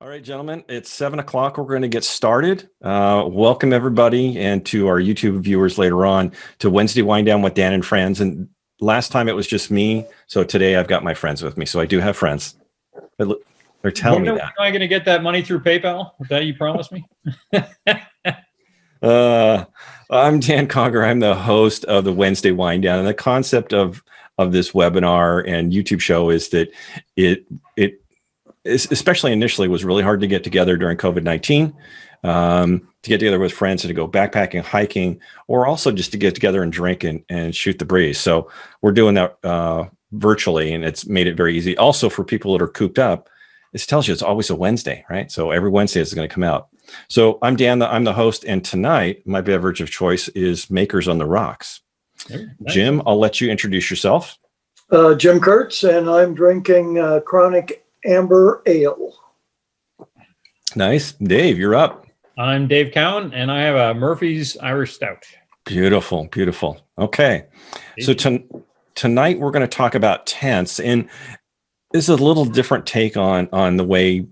All right, gentlemen, it's 7 o'clock. We're going to get started. Welcome, everybody, and to our YouTube viewers later on to Wednesday Wind Down with Dan and Friends. And last time it was just me, so today I've got my friends with me. So I do have friends. They're telling me that. Am I going to get that money through PayPal that you promised me? I'm Dan Conger. I'm the host of the Wednesday Wind Down, and the concept of this webinar and YouTube show is that it especially initially was really hard to get together during COVID-19, to get together with friends and to go backpacking, hiking, or also just to get together and drink and shoot the breeze. So we're doing that virtually, and it's made it very easy. Also for people that are cooped up, it tells you it's always a Wednesday, right? So every Wednesday is going to come out. So I'm Dan, I'm the host, and tonight my beverage of choice is Makers on the Rocks. Nice. Jim, I'll let you introduce yourself. Jim Kurtz, and I'm drinking Chronic Amber Ale. Nice. Dave, you're up. I'm Dave Cowan, and I have a Murphy's Irish Stout. Beautiful, beautiful. Okay. So tonight we're going to talk about tents, and this is a little different take on the way you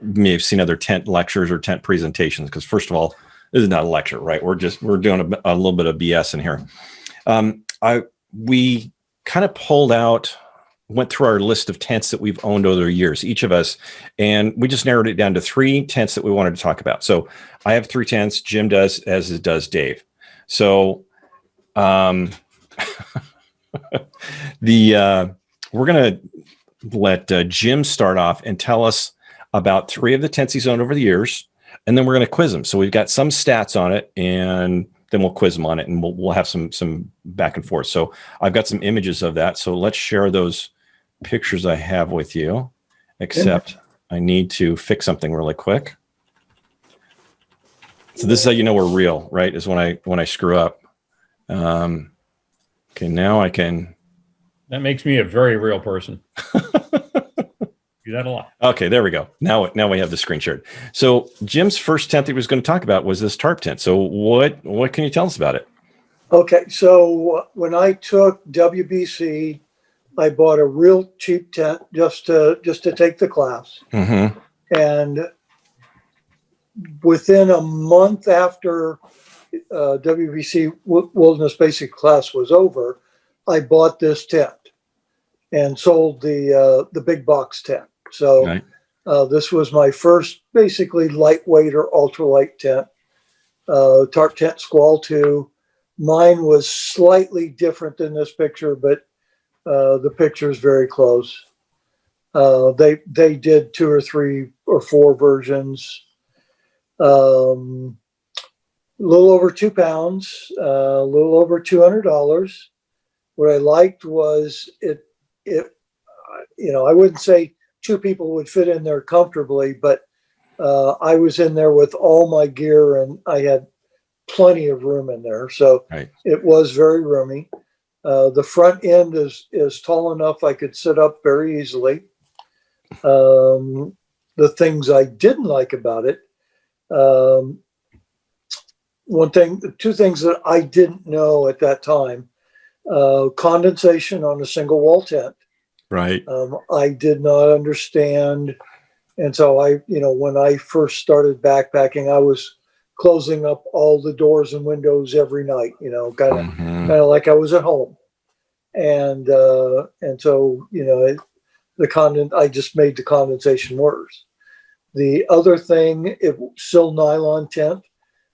may have seen other tent lectures or tent presentations, because first of all, this is not a lecture, right? We're doing a little bit of BS in here. We kind of went through our list of tents that we've owned over the years, each of us, and we just narrowed it down to 3 tents that we wanted to talk about. So I have 3 tents, Jim does, as does Dave. So we're going to let Jim start off and tell us about 3 of the tents he's owned over the years, and then we're going to quiz him. So we've got some stats on it, and then we'll quiz him on it, and we'll have some back and forth. So I've got some images of that. So let's share those pictures I have with you, except I need to fix something really quick. So this is how you know we're real, right? Is when I screw up. Okay, now I can. That makes me a very real person. Do that a lot. Okay, there we go. Now we have the screen shared. So Jim's first tent that he was going to talk about was this tarp tent. So what can you tell us about it? Okay, so when I took WBC, I bought a real cheap tent just to take the class. Mm-hmm. And within a month after WBC Wilderness Basic class was over, I bought this tent and sold the big box tent. So right. This was my first basically lightweight or ultralight tent. Tarptent Squall 2. Mine was slightly different than this picture, but the picture is very close. They did 2 or 3 or 4 versions. A little over 2 pounds, a little over $200. What I liked was it. I wouldn't say 2 people would fit in there comfortably, but I was in there with all my gear, and I had plenty of room in there. So right. It was very roomy. The front end is tall enough I could sit up very easily. The things I didn't like about it, 2 things that I didn't know at that time, condensation on a single wall tent. Right. I did not understand. And so when I first started backpacking, I was closing up all the doors and windows every night, kind of like I was at home. And so, I just made the condensation worse. The other thing, it was still nylon tent.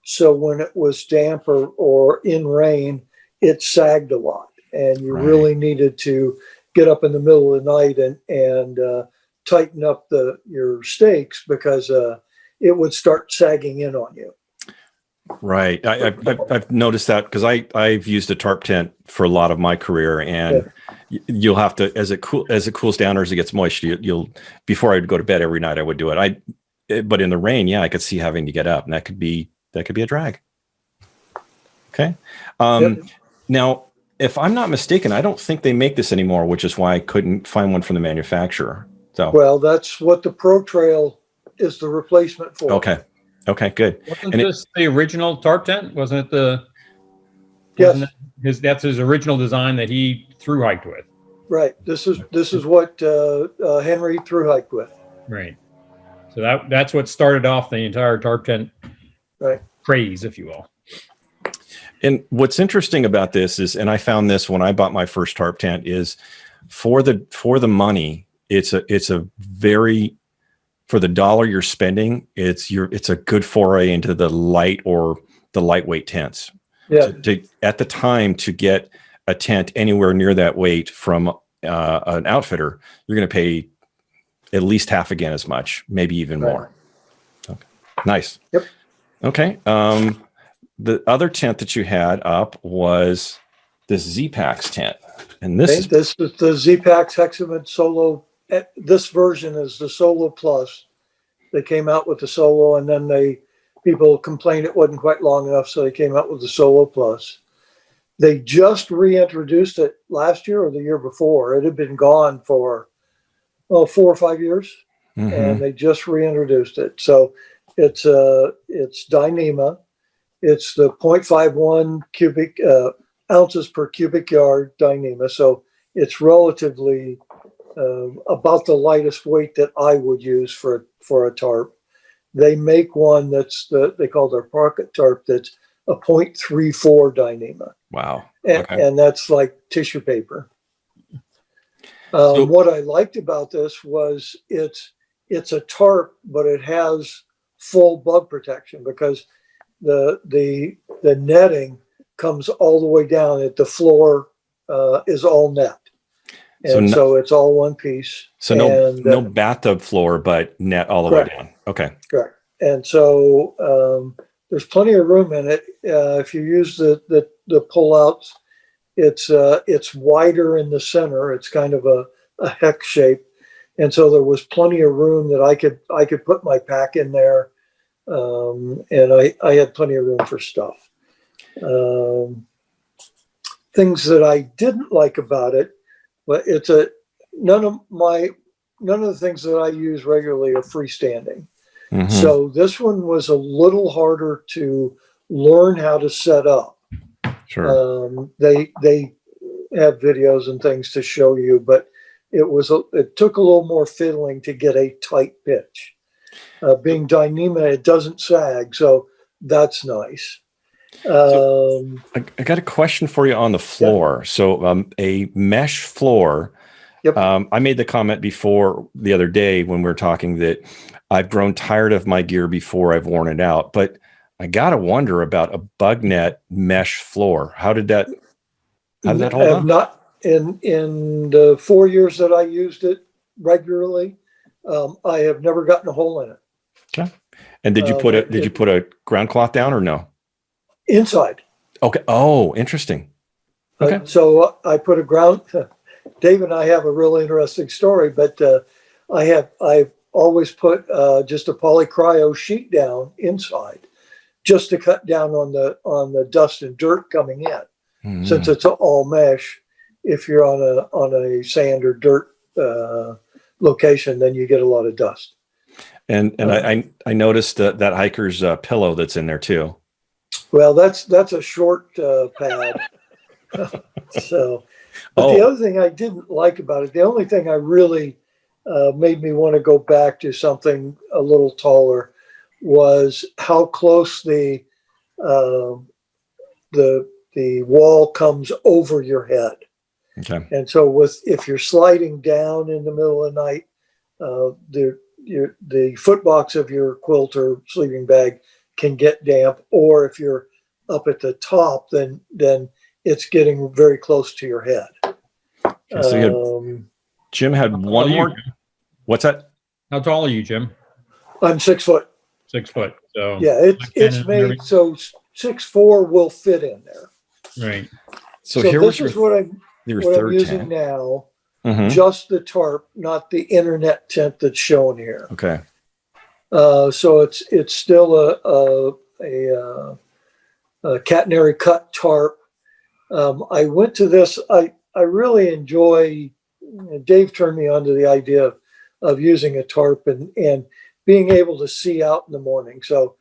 So when it was damp or in rain, it sagged a lot, and you right. really needed to get up in the middle of the night and tighten up your stakes, because it would start sagging in on you. Right. I've noticed that, because I've used a tarp tent for a lot of my career, and you'll have to, as it cools down or as it gets moist, you'll before I would go to bed every night, I would do it. But in the rain, I could see having to get up, and that could be a drag. Okay. Now, if I'm not mistaken, I don't think they make this anymore, which is why I couldn't find one from the manufacturer. So, well, that's what the Pro Trail is the replacement for. Okay, good. Wasn't this the original tarp tent? Wasn't it Yes. That's his original design that he thru hiked with. Right. This is what Henry thru hiked with. Right. So that's what started off the entire tarp tent Right. craze, if you will. And what's interesting about this is, and I found this when I bought my first tarp tent, is for the money, it's a very, for the dollar you're spending, it's a good foray into the lightweight tents. Yeah. At the time, to get a tent anywhere near that weight from an outfitter, you're going to pay at least half again as much, maybe even more. Okay. Nice. Yep. Okay. The other tent that you had up was this Zpacks tent, and this is the Zpacks Hexamid Solo. This version is the Solo Plus. They came out with the Solo, and then people complained it wasn't quite long enough, so they came out with the Solo Plus. They just reintroduced it last year or the year before. It had been gone for 4 or 5 years, and they just reintroduced it. So it's Dyneema. It's the 0.51 cubic ounces per cubic yard Dyneema. So it's relatively about the lightest weight that I would use for a tarp. They make one they call their pocket tarp that's a 0.34 Dyneema. Wow. And that's like tissue paper. What I liked about this was it's a tarp, but it has full bug protection because the netting comes all the way down. The floor is all net. And so it's all one piece. So no bathtub floor, but net all the way down. Okay. Correct. And so there's plenty of room in it. If you use the pullouts, it's wider in the center. It's kind of a hex shape. And so there was plenty of room that I could put my pack in there. And I had plenty of room for stuff. Things that I didn't like about it, but none of the things that I use regularly are freestanding. Mm-hmm. So this one was a little harder to learn how to set up. Sure. They have videos and things to show you, but it took a little more fiddling to get a tight pitch. Being Dyneema, it doesn't sag, so that's nice. I got a question for you on the floor. Yeah. So a mesh floor. Yep. I made the comment before the other day when we were talking that I've grown tired of my gear before I've worn it out, but I got to wonder about a bug net mesh floor. How did that hold up? Not in the 4 years that I used it regularly, I have never gotten a hole in it. Okay. And did you put a ground cloth down or no? Inside. Okay. Oh, interesting. Okay. So I put a ground. Dave and I have a real interesting story, but I've always put just a polycryo sheet down inside, just to cut down on the dust and dirt coming in. Mm-hmm. Since it's all mesh, if you're on a sand or dirt location, then you get a lot of dust. And I noticed that hiker's pillow that's in there too. Well, that's a short pad. So, but the other thing I didn't like about it, the only thing I really made me want to go back to something a little taller, was how close the wall comes over your head. Okay. And so if you're sliding down in the middle of the night, the foot box of your quilt or sleeping bag can get damp, or if you're up at the top, then it's getting very close to your head. Okay, so Jim had one more. What's that? How tall are you, Jim? I'm 6 foot. 6 foot. So yeah, it's made so 6'4" will fit in there. Right. So here this is what I'm using tent now. Mm-hmm. Just the tarp, not the internet tent that's shown here. Okay. So it's still a catenary cut tarp. I went to this. I really enjoy. Dave turned me on to the idea of using a tarp and being able to see out in the morning. So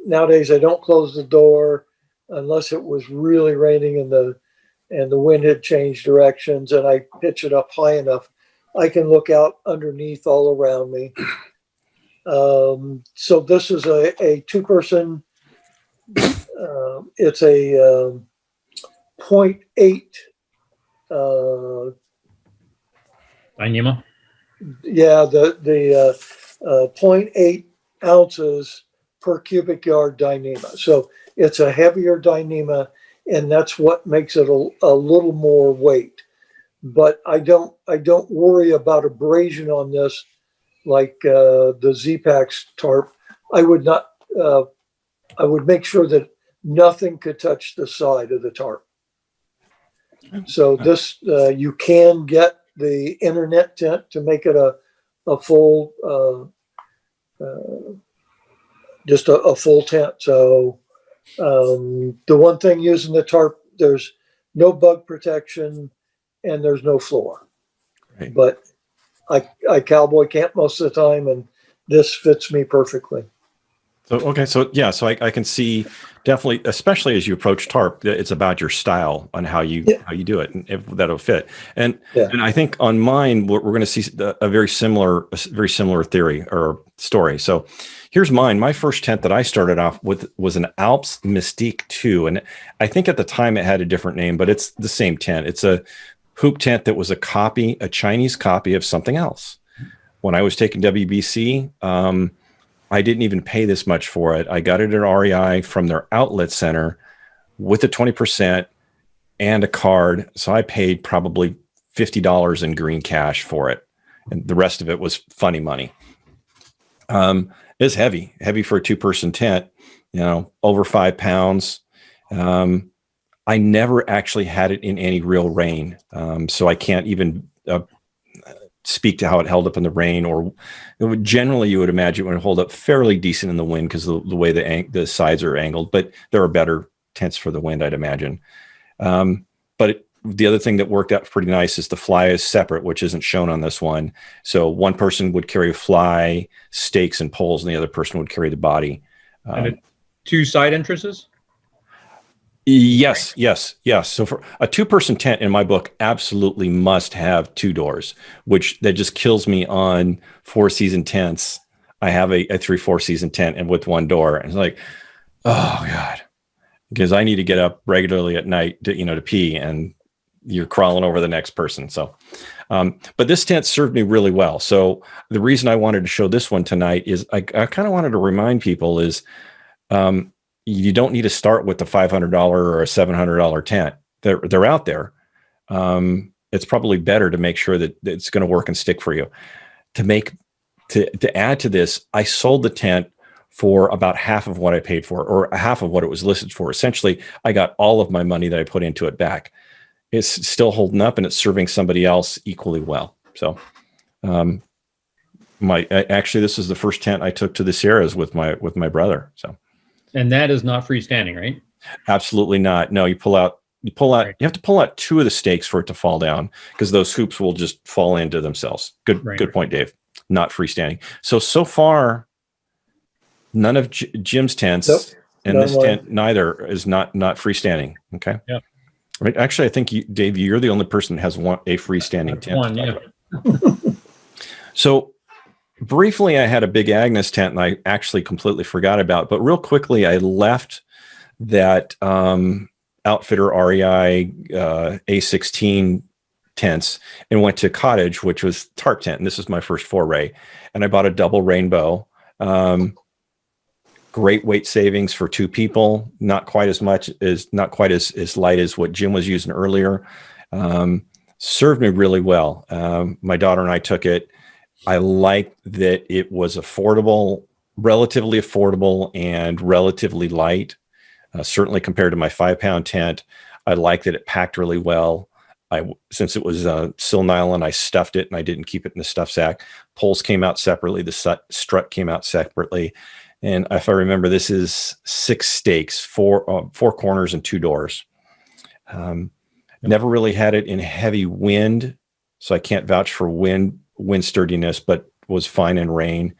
nowadays I don't close the door unless it was really raining and the wind had changed directions, and I pitch it up high enough I can look out underneath all around me. So this is a two-person. It's a 0.8. Dyneema. Yeah, the 0.8 ounces per cubic yard Dyneema. So it's a heavier Dyneema, and that's what makes it a little more weight. But I don't worry about abrasion on this like the Zpacks tarp. I would not. I would make sure that nothing could touch the side of the tarp. So this you can get the internet tent to make it a full just a full tent. So the one thing using the tarp, there's no bug protection and there's no floor. Right. But I cowboy camp most of the time, and this fits me perfectly. So, okay. So yeah, so I can see definitely, especially as you approach tarp, that it's about your style on how you do it, and if that'll fit. And I think on mine, we're going to see a very similar theory or story. So here's mine. My first tent that I started off with was an Alps Mystique 2. And I think at the time it had a different name, but it's the same tent. It's a hoop tent that was a Chinese copy of something else. When I was taking WBC, I didn't even pay this much for it. I got it at REI from their outlet center with a 20% and a card. So I paid probably $50 in green cash for it. And the rest of it was funny money. It's heavy for a two-person tent, over 5 pounds. I never actually had it in any real rain. So I can't even speak to how it held up in the rain, or generally you would imagine it would hold up fairly decent in the wind because of the way the sides are angled, but there are better tents for the wind, I'd imagine. But the other thing that worked out pretty nice is the fly is separate, which isn't shown on this one. So one person would carry a fly, stakes, and poles, and the other person would carry the body. And 2 side entrances? Yes. So for a two-person tent in my book, absolutely must have 2 doors, which that just kills me on 4-season tents. I have a 3-4 season tent and with 1 door. And it's like, oh God, because I need to get up regularly at night to pee, and you're crawling over the next person. So, but this tent served me really well. So the reason I wanted to show this one tonight is I kind of wanted to remind people is, you don't need to start with the $500 or a $700 tent. They're out there. It's probably better to make sure that it's going to work and stick for you. To add to this, I sold the tent for about half of what I paid for, or half of what it was listed for. Essentially, I got all of my money that I put into it back. It's still holding up, and it's serving somebody else equally well. So, actually, this is the first tent I took to the Sierras with my brother. So. And that is not freestanding, right? Absolutely not. No, you have to pull out 2 of the stakes for it to fall down, because those hoops will just fall into themselves. Good point, Dave. Not freestanding. So far, none of Jim's tents and this tent neither is not freestanding. Okay. Yeah. Right. Actually, I think Dave, you're the only person that has a freestanding tent. One, yeah. So briefly, I had a big Agnes tent, and I actually completely forgot about it. But real quickly, I left that Outfitter REI A16 tents and went to Cottage, which was tarp tent. And this is my first foray. And I bought a double rainbow. Great weight savings for 2 people. Not quite as light as what Jim was using earlier. Served me really well. My daughter and I took it. I liked that it was relatively affordable and relatively light, certainly compared to my 5-pound tent. I liked that it packed really well. Since it was sil nylon, I stuffed it and I didn't keep it in the stuff sack. Poles came out separately. The strut came out separately. And if I remember, this is 6 stakes, 4 corners and 2 doors. Never really had it in heavy wind, so I can't vouch for wind sturdiness, but was fine in rain.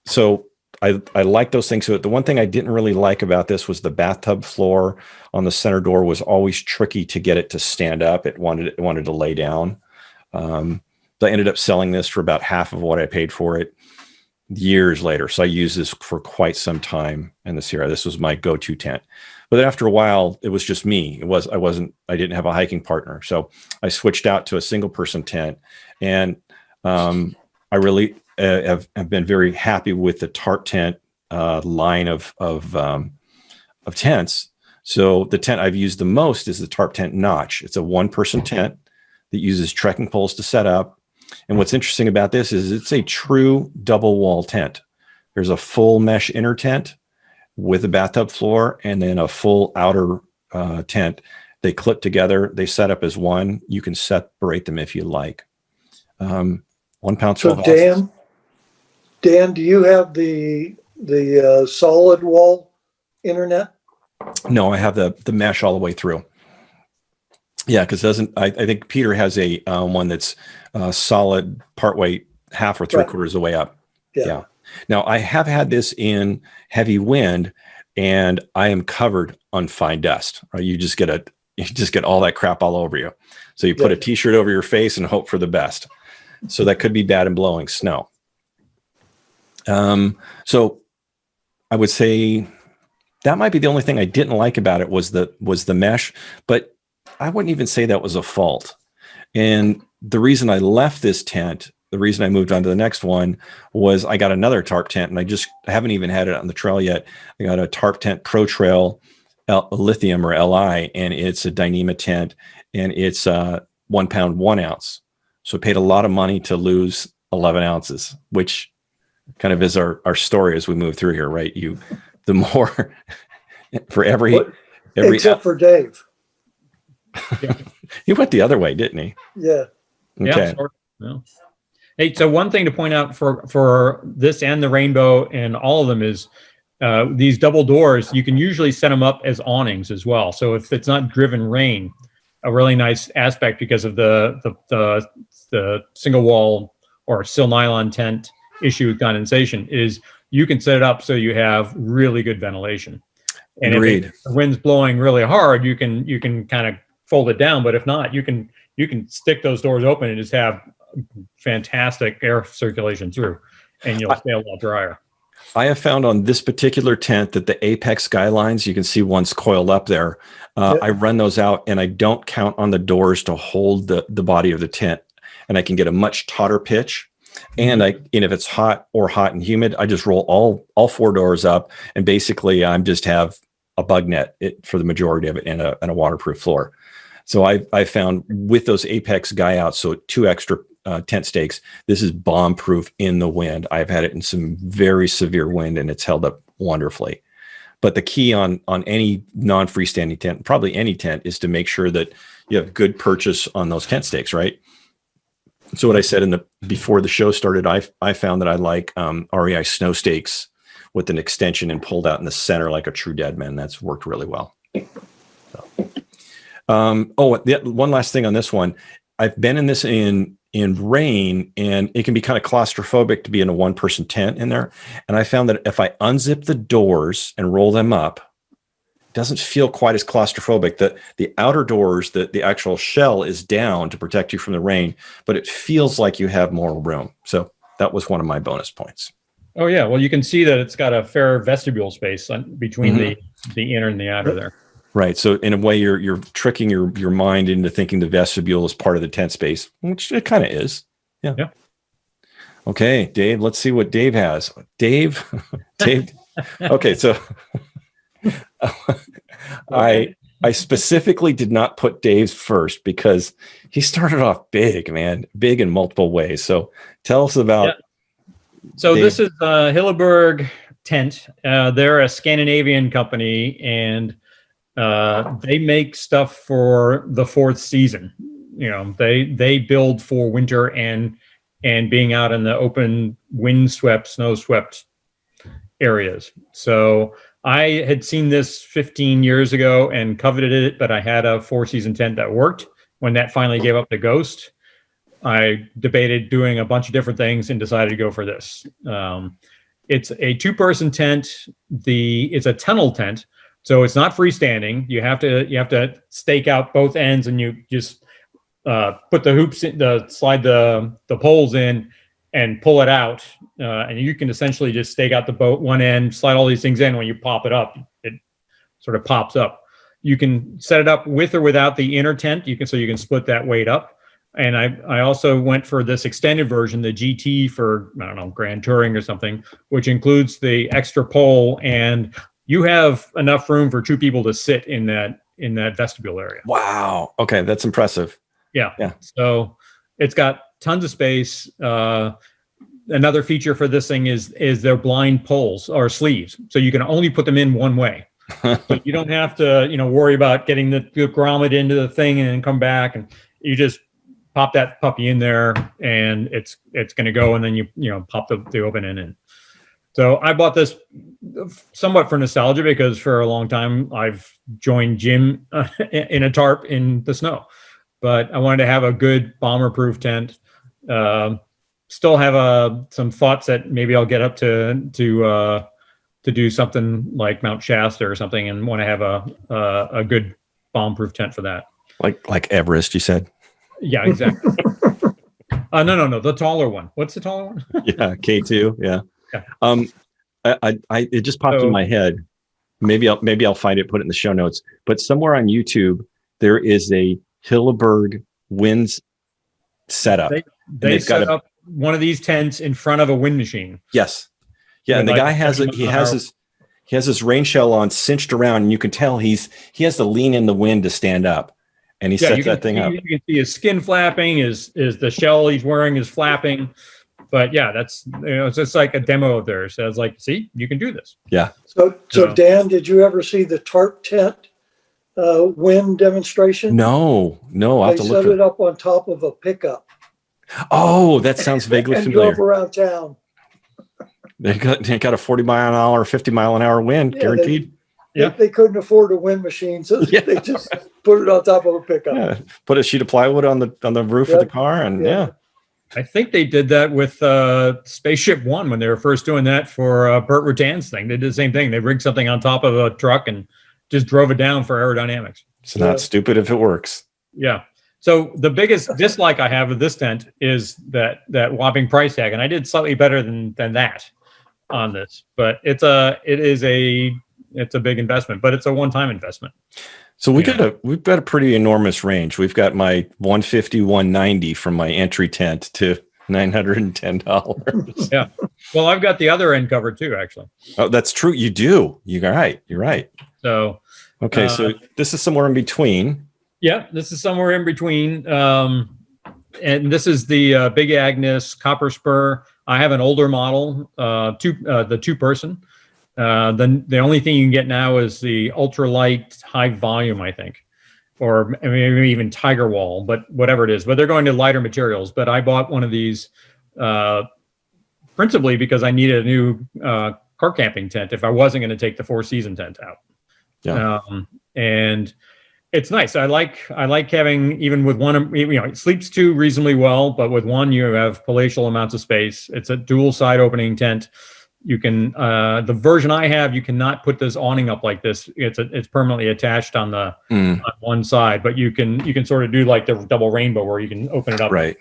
So I like those things. So the one thing I didn't really like about this was the bathtub floor on the center door was always tricky to get it to stand up. It wanted to lay down. So I ended up selling this for about half of what I paid for it. years later. So I used this for quite some time in the Sierra. This was my go-to tent. But then after a while, it was just me. I didn't have a hiking partner. So I switched out to a single person tent. And I really have been very happy with the Tarptent line of tents. So the tent I've used the most is the Tarptent Notch. It's a one-person tent that uses trekking poles to set up. And what's interesting about this is it's a true double wall tent. There's a full mesh inner tent with a bathtub floor and then a full outer tent. They clip together. They set up as one. You can separate them if you like. 1 pound, 12 ounces. Dan, do you have the solid wall internet? No, I have the mesh all the way through. Yeah, because I think Peter has a one that's solid partway, half or three-quarters of the way up. Yeah. Now I have had this in heavy wind, and I am covered on fine dust. Right? You just get all that crap all over you. So you put a T-shirt over your face and hope for the best. So that could be bad in blowing snow. So I would say that might be the only thing I didn't like about it was the mesh, but I wouldn't even say that was a fault. And the reason I left this tent, the reason I moved on to the next one was I got another tarp tent, and I haven't even had it on the trail yet. I got a Tarptent Pro Trail Lithium or LI, and it's a Dyneema tent, and it's 1 pound, 1 ounce. So I paid a lot of money to lose 11 ounces, which kind of is our story as we move through here, right? The more for every except for Dave. Yeah. He went the other way, didn't he? Yeah. Okay. Yeah. Hey, so one thing to point out for this and the Rainbow and all of them is these double doors, you can usually set them up as awnings as well. So if it's not driven rain, a really nice aspect because of the single wall or sill nylon tent issue with condensation is you can set it up so you have really good ventilation. And Agreed. if the wind's blowing really hard, you can kind of fold it down. But if not, you can stick those doors open and just have fantastic air circulation through, and you'll stay a lot drier. I have found on this particular tent that the apex skylines, you can see one's coiled up there. I run those out, and I don't count on the doors to hold the body of the tent, and I can get a much tauter pitch. And if it's hot and humid, I just roll all 4 doors up, and basically I'm just have a bug net for the majority of it and a waterproof floor. So I found with those apex guy outs, so 2 extra tent stakes, this is bomb proof in the wind. I've had it in some very severe wind, and it's held up wonderfully. But the key on any non-freestanding tent, probably any tent, is to make sure that you have good purchase on those tent stakes, right? So what I said before the show started, I found that I like REI snow stakes with an extension and pulled out in the center like a true deadman. That's worked really well. So. One last thing on this one. I've been in this in rain, and it can be kind of claustrophobic to be in a one-person tent in there. And I found that if I unzip the doors and roll them up, it doesn't feel quite as claustrophobic. The outer doors, the actual shell is down to protect you from the rain, but it feels like you have more room. So that was one of my bonus points. Oh yeah, well you can see that it's got a fair vestibule space between the inner and the outer there. Right. So in a way, you're tricking your mind into thinking the vestibule is part of the tent space, which it kind of is. Yeah. Okay, Dave. Let's see what Dave has. Dave. Okay, so I specifically did not put Dave's first because he started off big, man, big in multiple ways. So tell us about. Yeah. So Dave. This is Hilleberg Tent. They're a Scandinavian company, and they make stuff for the 4th season. You know, they build for winter and being out in the open, wind-swept, snow-swept areas. So I had seen this 15 years ago and coveted it, but I had a 4-season tent that worked. When that finally gave up the ghost, I debated doing a bunch of different things and decided to go for this. It's a 2-person tent. It's a tunnel tent. So it's not freestanding. You have to stake out both ends, and you just put the hoops in, slide the poles in, and pull it out. And you can essentially just stake out the boat one end, slide all these things in. When you pop it up, it sort of pops up. You can set it up with or without the inner tent. You can split that weight up. And I also went for this extended version, the GT for, I don't know, Grand Touring or something, which includes the extra pole, and you have enough room for 2 people to sit in that vestibule area. Wow. Okay, that's impressive. Yeah. So it's got tons of space. Another feature for this thing is their blind poles or sleeves, so you can only put them in one way. So you don't have to, worry about getting the grommet into the thing and then come back, and you just pop that puppy in there, and it's going to go, and then you pop the open end in. So I bought this somewhat for nostalgia, because for a long time I've joined Jim in a tarp in the snow, but I wanted to have a good bomber-proof tent. Still have some thoughts that maybe I'll get up to do something like Mount Shasta or something, and want to have a good bomb-proof tent for that. Like Everest, you said? Yeah, exactly. No, the taller one. What's the taller one? Yeah, K2. Yeah. It just popped in my head. Maybe I'll find it, put it in the show notes. But somewhere on YouTube, there is a Hilleberg winds setup. They set up one of these tents in front of a wind machine. Yes. Yeah, and the guy has his rain shell on, cinched around, and you can tell he has to lean in the wind to stand up. And he sets that thing up. You can see his skin flapping, is the shell he's wearing is flapping. But yeah, that's it's just like a demo of theirs. So I was like, see, you can do this. Yeah. So Dan, did you ever see the tarp tent wind demonstration? No. I'll have to look. They set it up on top of a pickup. Oh, that sounds vaguely and familiar. Drove around town. They got a 40 mile an hour, 50 mile an hour wind, guaranteed. They couldn't afford a wind machine, so they just put it on top of a pickup. Yeah. Put a sheet of plywood on the roof of the car, and I think they did that with Spaceship One when they were first doing that for Burt Rutan's thing. They did the same thing. They rigged something on top of a truck and just drove it down for aerodynamics. It's not stupid if it works. Yeah. So the biggest dislike I have of this tent is that whopping price tag, and I did slightly better than that on this, but it's a big investment, but it's a one-time investment. So we've got a pretty enormous range. We've got my 150, 190 from my entry tent to $910. Yeah. Well, I've got the other end covered too, actually. Oh, that's true. You do. You're right. So okay, so this is somewhere in between. Yeah, this is somewhere in between. And this is the Big Agnes Copper Spur. I have an older model, the 2-person. Then the only thing you can get now is the ultralight high volume, I think, or maybe even Tiger Wall, but whatever it is. But they're going to lighter materials. But I bought one of these principally because I needed a new car camping tent if I wasn't going to take the 4-season tent out. Yeah. And it's nice. I like having, even with one, it sleeps 2 reasonably well, but with one you have palatial amounts of space. It's a dual side opening tent. You can the version I have, you cannot put this awning up like this. It's permanently attached on on one side, but you can sort of do like the double rainbow where you can open it up. Right.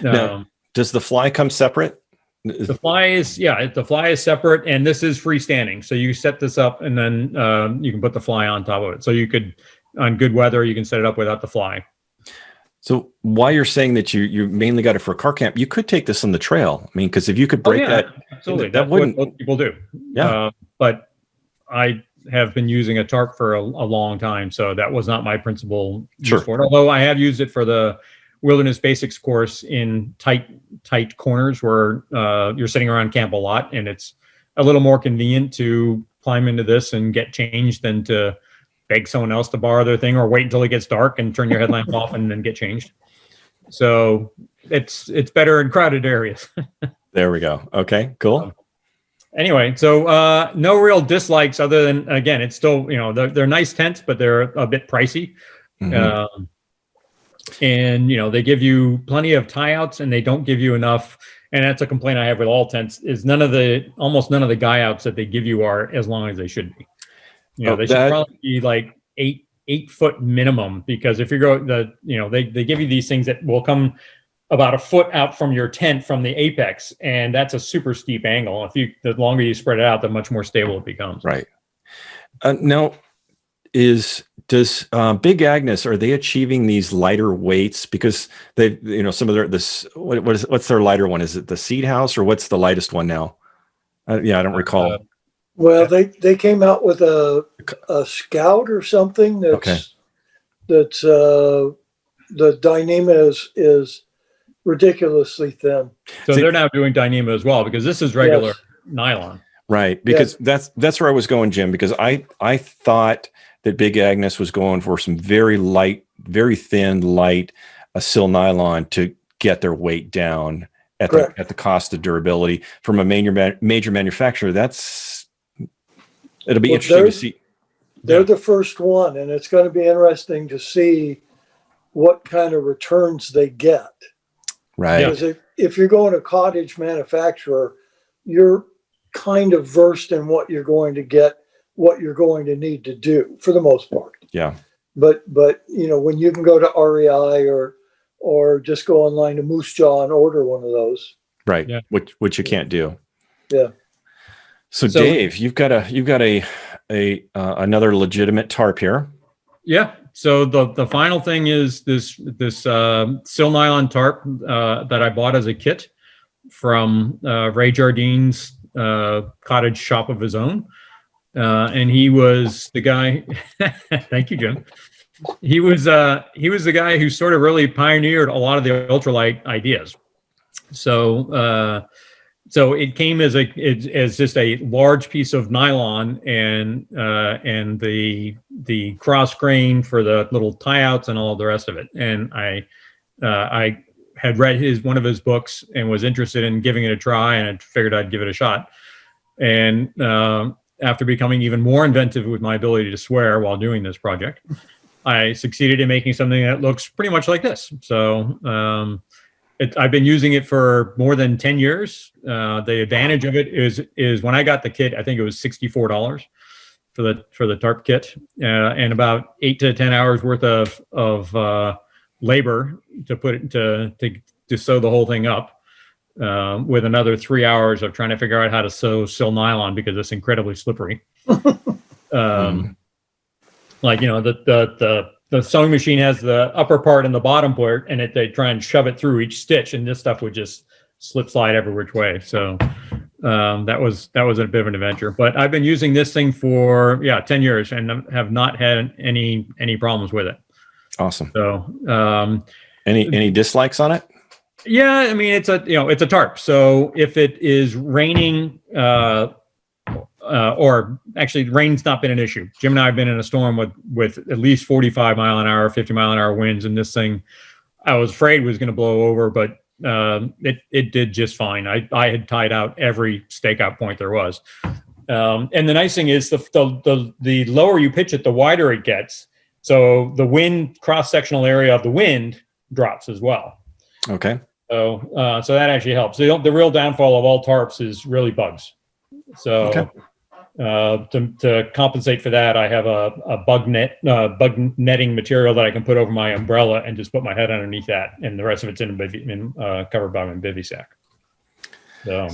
Now, does the fly come separate? The fly is separate, and this is freestanding. So you set this up, and then you can put the fly on top of it. So you could, on good weather, you can set it up without the fly. So while you're saying that you mainly got it for a car camp, you could take this on the trail. I mean, because if you could break that, absolutely, that wouldn't. What most people do. Yeah. But I have been using a tarp for a long time, so that was not my principal use for it. Although I have used it for the Wilderness Basics course in tight corners where you're sitting around camp a lot, and it's a little more convenient to climb into this and get changed than to beg someone else to borrow their thing or wait until it gets dark and turn your headlamp off and then get changed. So it's better in crowded areas. There we go. Okay, cool. Anyway, so no real dislikes other than, again, it's still, they're nice tents, but they're a bit pricey. Mm-hmm. And they give you plenty of tie outs, and they don't give you enough. And that's a complaint I have with all tents, is almost none of the guy outs that they give you are as long as they should be. They should probably be like 8 foot minimum, because if you go they give you these things that will come about a foot out from your tent from the apex, and that's a super steep angle. The longer you spread it out, the much more stable it becomes. Right. Now, does Big Agnes, are they achieving these lighter weights because they, some of what's their lighter one? Is it the Seed House or what's the lightest one now? I don't recall. Well, they came out with a Scout or something that's the Dyneema is ridiculously thin. So they're now doing Dyneema as well, because this is regular nylon. Right, because that's where I was going, Jim, because I thought that Big Agnes was going for some very light, very thin, light sil nylon to get their weight down at the cost of durability from a major manufacturer. It'll be interesting to see. They're the first one, and it's going to be interesting to see what kind of returns they get. Right. Because if you're going to cottage manufacturer, you're kind of versed in what you're going to get, what you're going to need to do for the most part. Yeah. But when you can go to REI or just go online to Moose Jaw and order one of those. Right. Yeah. Which you can't do. Yeah. So Dave, you've got another legitimate tarp here. Yeah. So the final thing is this sil nylon tarp that I bought as a kit from Ray Jardine's cottage shop of his own, and he was the guy. Thank you, Jim. He was the guy who sort of really pioneered a lot of the ultralight ideas. So it came as just a large piece of nylon and the cross grain for the little tie outs and all of the rest of it. And I had read one of his books and was interested in giving it a try, and I figured I'd give it a shot. And after becoming even more inventive with my ability to swear while doing this project, I succeeded in making something that looks pretty much like this. So I've been using it for more than 10 years. The advantage of it is when I got the kit, I think it was $64 for the tarp kit, and about 8 to 10 hours worth of labor to put it to sew the whole thing up, with another 3 hours of trying to figure out how to sew sil nylon because it's incredibly slippery. The sewing machine has the upper part and the bottom part, and they try and shove it through each stitch, and this stuff would just slip slide every which way. So that was a bit of an adventure. But I've been using this thing for 10 years and have not had any problems with it. Awesome. So any dislikes on it? Yeah, I mean it's a tarp. So if it is raining, or actually rain's not been an issue. Jim and I have been in a storm with at least 45 mile an hour, 50 mile an hour winds, and this thing I was afraid was going to blow over, but it did just fine. I had tied out every stakeout point there was. And the nice thing is the lower you pitch it, the wider it gets. So the wind cross-sectional area of the wind drops as well. Okay. So that actually helps. The real downfall of all tarps is really bugs. So to compensate for that, I have a bug netting material that I can put over my umbrella and just put my head underneath that, and the rest of it's covered by my bivy sack. So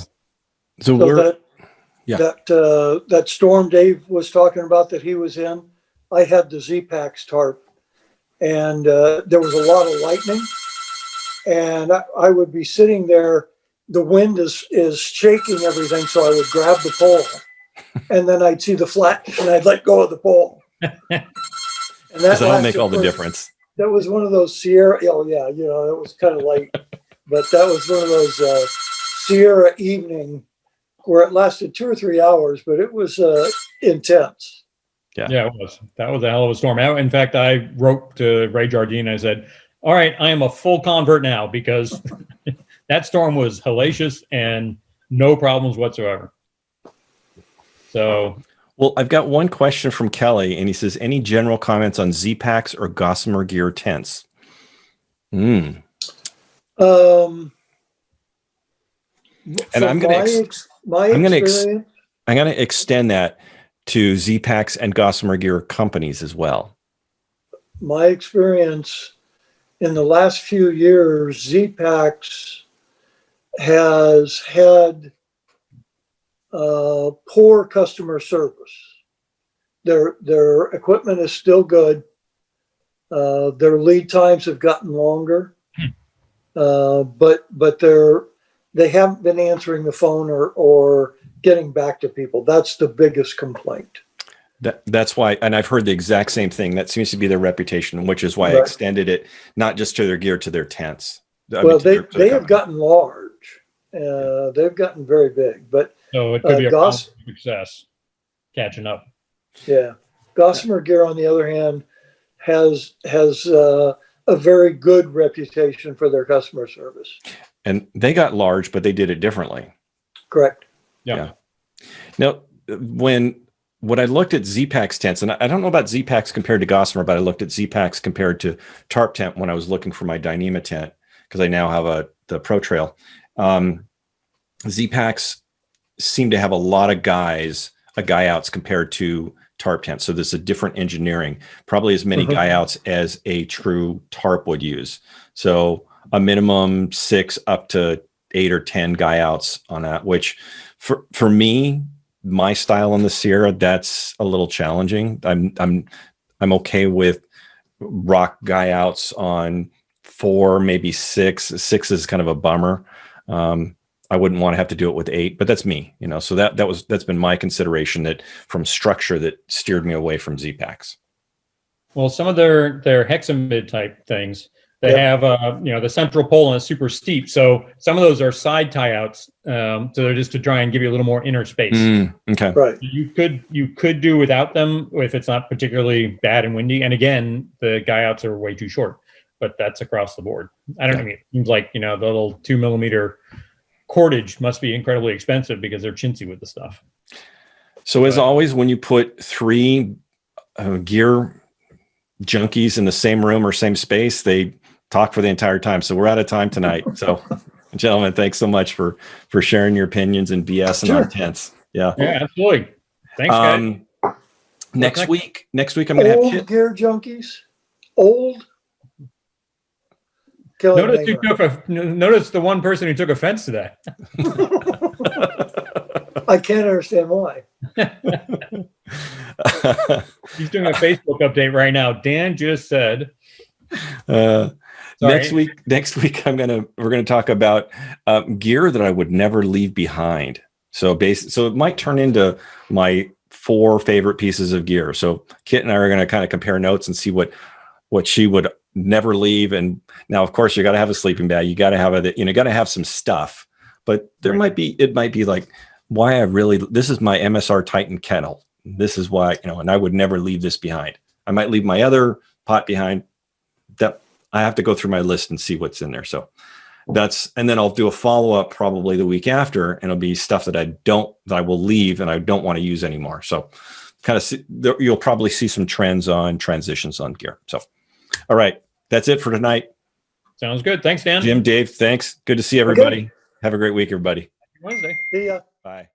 that storm Dave was talking about that he was in, I had the Zpacks tarp, and there was a lot of lightning, and I would be sitting there. The wind is shaking everything, so I would grab the pole, and then I'd see the flat, and I'd let go of the pole. And that'll make all the difference. That was one of those Sierra. Oh yeah, it was kind of light, but that was one of those Sierra evening where it lasted 2 or 3 hours, but it was intense. Yeah, it was. That was a hell of a storm. In fact, I wrote to Ray Jardine. I said, "All right, I am a full convert now because." That storm was hellacious and no problems whatsoever. So, well, I've got one question from Kelly, and he says, "Any general comments on Zpacks or Gossamer Gear tents?" And I'm going to extend that to Zpacks and Gossamer Gear companies as well. My experience in the last few years, Zpacks has had poor customer service. Their equipment is still good. Their lead times have gotten longer, but they haven't been answering the phone or getting back to people. That's the biggest complaint. That's why, and I've heard the exact same thing. That seems to be their reputation, which is why I extended it not just to their gear, to their tents. Well, they have gotten large. They've gotten very big, but so it could be a success catching up. Yeah, Gossamer Gear, on the other hand, has a very good reputation for their customer service. And they got large, but they did it differently. Correct. Yeah. Now, when I looked at Zpacks tents, and I don't know about Zpacks compared to Gossamer, but I looked at Zpacks compared to Tarp tent when I was looking for my Dyneema tent, because I now have the Pro Trail. Zpacks seem to have a lot of guy outs compared to Tarp tent. So there's a different engineering, probably as many guy outs as a true Tarp would use. So a minimum 6 up to 8 or 10 guy outs on that, which for me, my style on the Sierra, that's a little challenging. I'm okay with rock guy outs on 4, maybe 6. 6 is kind of a bummer. I wouldn't want to have to do it with 8, but that's me, so that's been my consideration, that from structure that steered me away from Zpacks. Well, some of their Hexamid type things, they have the central pole and it's super steep. So some of those are side tie outs. So they're just to try and give you a little more inner space. Okay. Right. You could do without them if it's not particularly bad and windy. And again, the guy outs are way too short, but that's across the board. I mean, it seems like, the little 2 millimeter cordage must be incredibly expensive because they're chintzy with the stuff. So as always, when you put 3 gear junkies in the same room or same space, they talk for the entire time. So we're out of time tonight. So gentlemen, thanks so much for sharing your opinions and BS on tents. Yeah, absolutely. Thanks, guys. Next week I'm going to have old gear junkies. Old. Notice the one person who took offense to that. I can't understand why. He's doing a Facebook update right now. Dan just said. Next week we're gonna talk about gear that I would never leave behind. So it might turn into my 4 favorite pieces of gear. So Kit and I are going to kind of compare notes and see what she would never leave. And now, of course, you got to have a sleeping bag. You got to have got to have some stuff. But it might be like, why this is my MSR Titan kettle. This is why, and I would never leave this behind. I might leave my other pot behind. That I have to go through my list and see what's in there. So and then I'll do a follow-up probably the week after, and it'll be stuff that I will leave and I don't want to use anymore. So kind of you'll probably see some trends on transitions on gear. So, all right, that's it for tonight. Sounds good. Thanks, Dan. Jim, Dave, thanks. Good to see everybody. Okay. Have a great week, everybody. Wednesday. See ya. Bye.